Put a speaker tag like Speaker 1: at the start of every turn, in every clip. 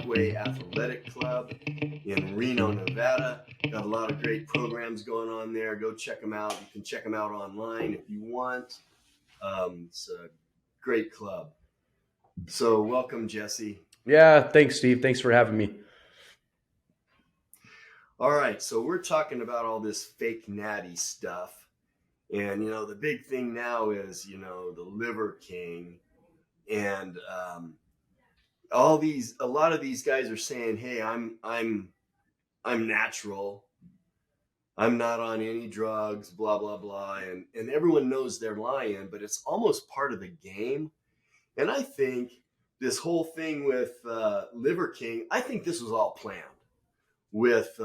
Speaker 1: Parkway Athletic Club in Reno, Nevada. Got a lot of great programs going on there. Go check them out. You can check them out online if you want. It's a great club. So welcome, Jesse.
Speaker 2: Yeah, thanks, Steve. Thanks for having me.
Speaker 1: All right, so we're talking about all this fake natty stuff. And, the big thing now is, the Liver King. And a lot of these guys are saying, hey, I'm natural. I'm not on any drugs, blah, blah, blah. And everyone knows they're lying, but it's almost part of the game. And I think this whole thing with Liver King, I think this was all planned with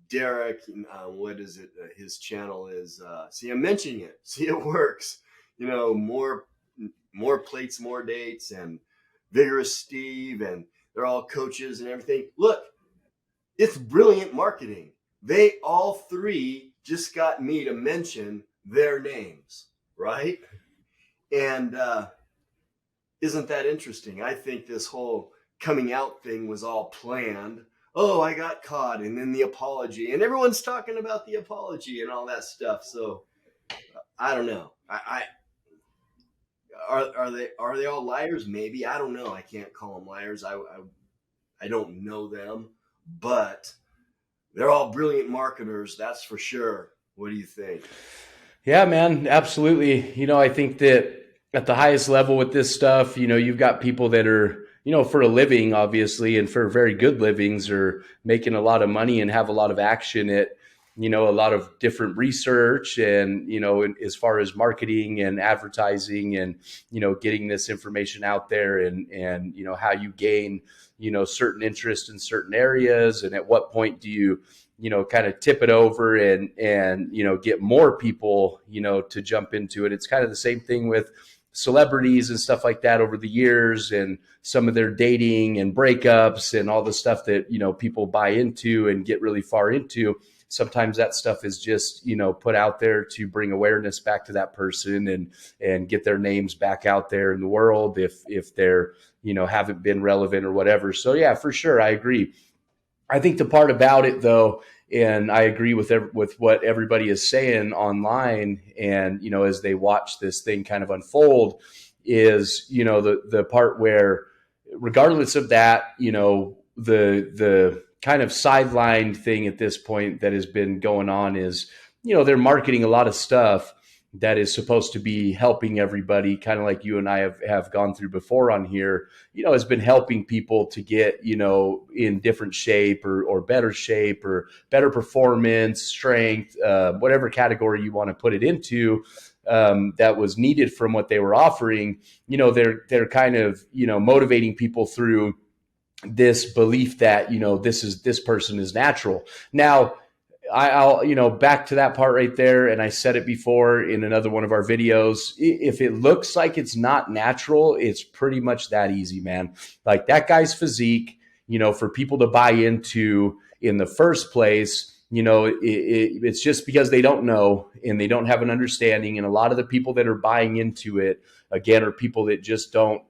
Speaker 1: Derek. What is it? His channel is, see, I'm mentioning it. See, it works. More plates, more dates, and Vigorous Steve, and they're all coaches and everything. Look, it's brilliant marketing. They all three just got me to mention their names, right? And isn't that interesting? I think this whole coming out thing was all planned. Oh, I got caught, and then the apology, and everyone's talking about the apology and all that stuff. So I don't know. Are they all liars? Maybe. I don't know. I can't call them liars. I don't know them, but they're all brilliant marketers. That's for sure. What do you think?
Speaker 2: Yeah, man, absolutely. I think that at the highest level with this stuff, you've got people that are, for a living, obviously, and for very good livings, are making a lot of money and have a lot of action at, a lot of different research and, as far as marketing and advertising and, getting this information out there and, how you gain, certain interest in certain areas. And at what point do you, kind of tip it over and, get more people, to jump into it. It's kind of the same thing with celebrities and stuff like that over the years, and some of their dating and breakups and all the stuff that, people buy into and get really far into. Sometimes that stuff is just, put out there to bring awareness back to that person and get their names back out there in the world if they're, haven't been relevant or whatever. So yeah, for sure. I agree. I think the part about it though, and I agree with what everybody is saying online and, as they watch this thing kind of unfold, is, the part where regardless of that, the kind of sidelined thing at this point that has been going on is, they're marketing a lot of stuff that is supposed to be helping everybody, kind of like you and I have gone through before on here, has been helping people to get, in different shape or better shape or better performance, strength, whatever category you want to put it into, that was needed from what they were offering. They're kind of, motivating people through this belief that, this person is natural. Now, I'll back to that part right there. And I said it before in another one of our videos. If it looks like it's not natural, it's pretty much that easy, man. Like that guy's physique, for people to buy into in the first place, it's just because they don't know and they don't have an understanding. And a lot of the people that are buying into it, again, are people that just don't,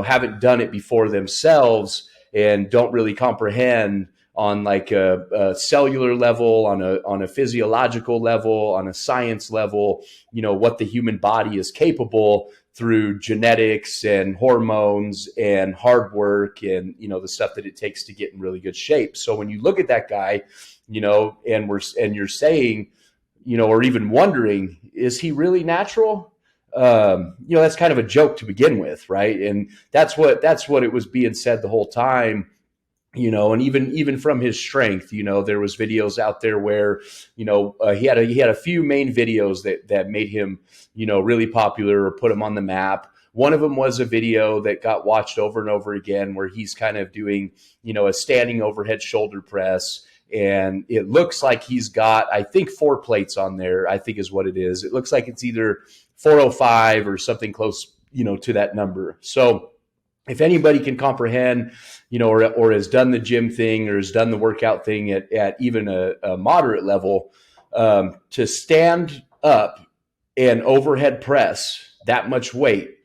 Speaker 2: haven't done it before themselves and don't really comprehend on like a cellular level, on a physiological level, on a science level, what the human body is capable through genetics and hormones and hard work and, the stuff that it takes to get in really good shape. So when you look at that guy, and you're saying, or even wondering, is he really natural? That's kind of a joke to begin with, right? And that's what it was being said the whole time. And even from his strength, there was videos out there where, he had a few main videos that made him, really popular or put him on the map. One of them was a video that got watched over and over again where he's kind of doing, a standing overhead shoulder press. And it looks like he's got, I think, 4 plates on there, I think is what it is. It looks like it's either 405 or something close, to that number. So if anybody can comprehend, or has done the gym thing or has done the workout thing at even a moderate level, to stand up and overhead press that much weight,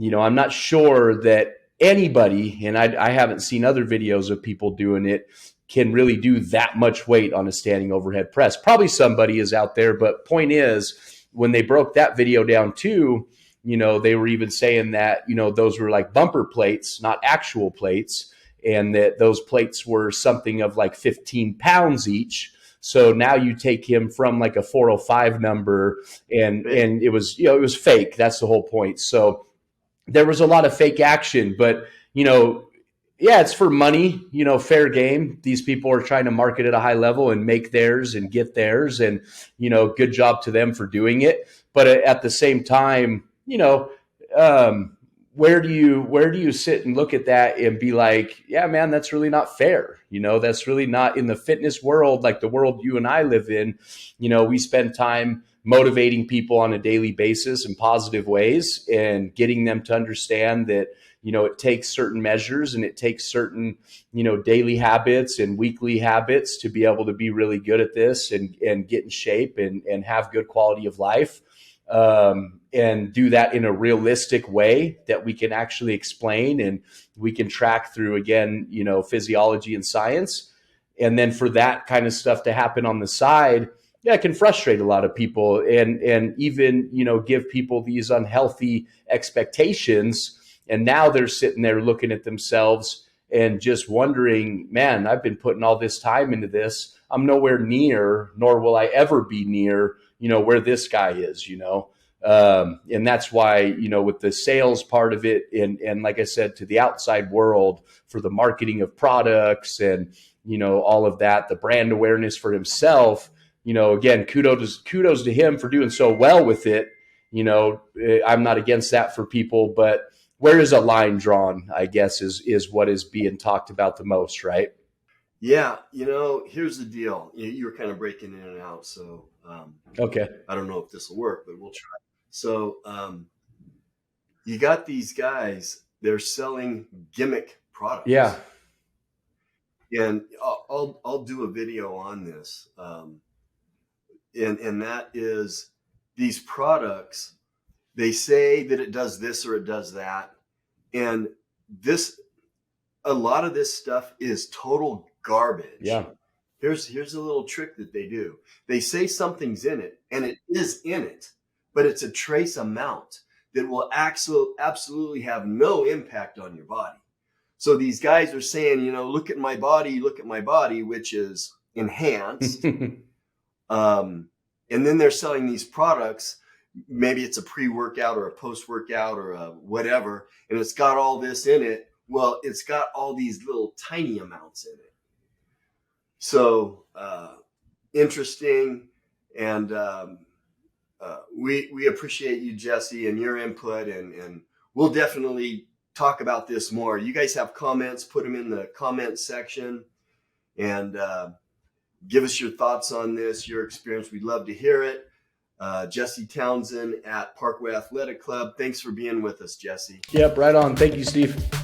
Speaker 2: I'm not sure that anybody, and I haven't seen other videos of people doing it, can really do that much weight on a standing overhead press. Probably somebody is out there, but point is, when they broke that video down too, they were even saying that, those were like bumper plates, not actual plates, and that those plates were something of like 15 pounds each. So now you take him from like a 405 number, and it was, it was fake. That's the whole point. So there was a lot of fake action, but yeah, it's for money, fair game. These people are trying to market at a high level and make theirs and get theirs, and good job to them for doing it. But at the same time, where do you sit and look at that and be like, yeah, man, that's really not fair. That's really not in the fitness world, like the world you and I live in. We spend time motivating people on a daily basis in positive ways and getting them to understand that, it takes certain measures and it takes certain, daily habits and weekly habits to be able to be really good at this and get in shape and have good quality of life. And do that in a realistic way that we can actually explain and we can track through, again, physiology and science. And then for that kind of stuff to happen on the side, yeah, it can frustrate a lot of people and even, give people these unhealthy expectations. And now they're sitting there looking at themselves and just wondering, man, I've been putting all this time into this. I'm nowhere near, nor will I ever be near, where this guy is, and that's why, with the sales part of it and like I said, to the outside world for the marketing of products and, all of that, the brand awareness for himself, again, kudos to him for doing so well with it. I'm not against that for people, but where is a line drawn, I guess, is what is being talked about the most, right?
Speaker 1: Yeah. Here's the deal. You were kind of breaking in and out. So,
Speaker 2: okay.
Speaker 1: I don't know if this will work, but we'll try. So, you got these guys, they're selling gimmick products.
Speaker 2: Yeah.
Speaker 1: And I'll do a video on this. And that is, these products, they say that it does this or it does that. And a lot of this stuff is total garbage.
Speaker 2: Yeah.
Speaker 1: Here's a little trick that they do. They say something's in it, and it is in it, but it's a trace amount that will absolutely have no impact on your body. So these guys are saying, look at my body, which is enhanced. And then they're selling these products. Maybe it's a pre-workout or a post-workout or a whatever, and it's got all this in it. Well, it's got all these little tiny amounts in it. So interesting. And we appreciate you, Jesse, and your input. And we'll definitely talk about this more. You guys have comments, put them in the comment section, and give us your thoughts on this, your experience. We'd love to hear it. Jesse Townsend at Parkway Athletic Club. Thanks for being with us, Jesse.
Speaker 2: Yep, right on. Thank you, Steve.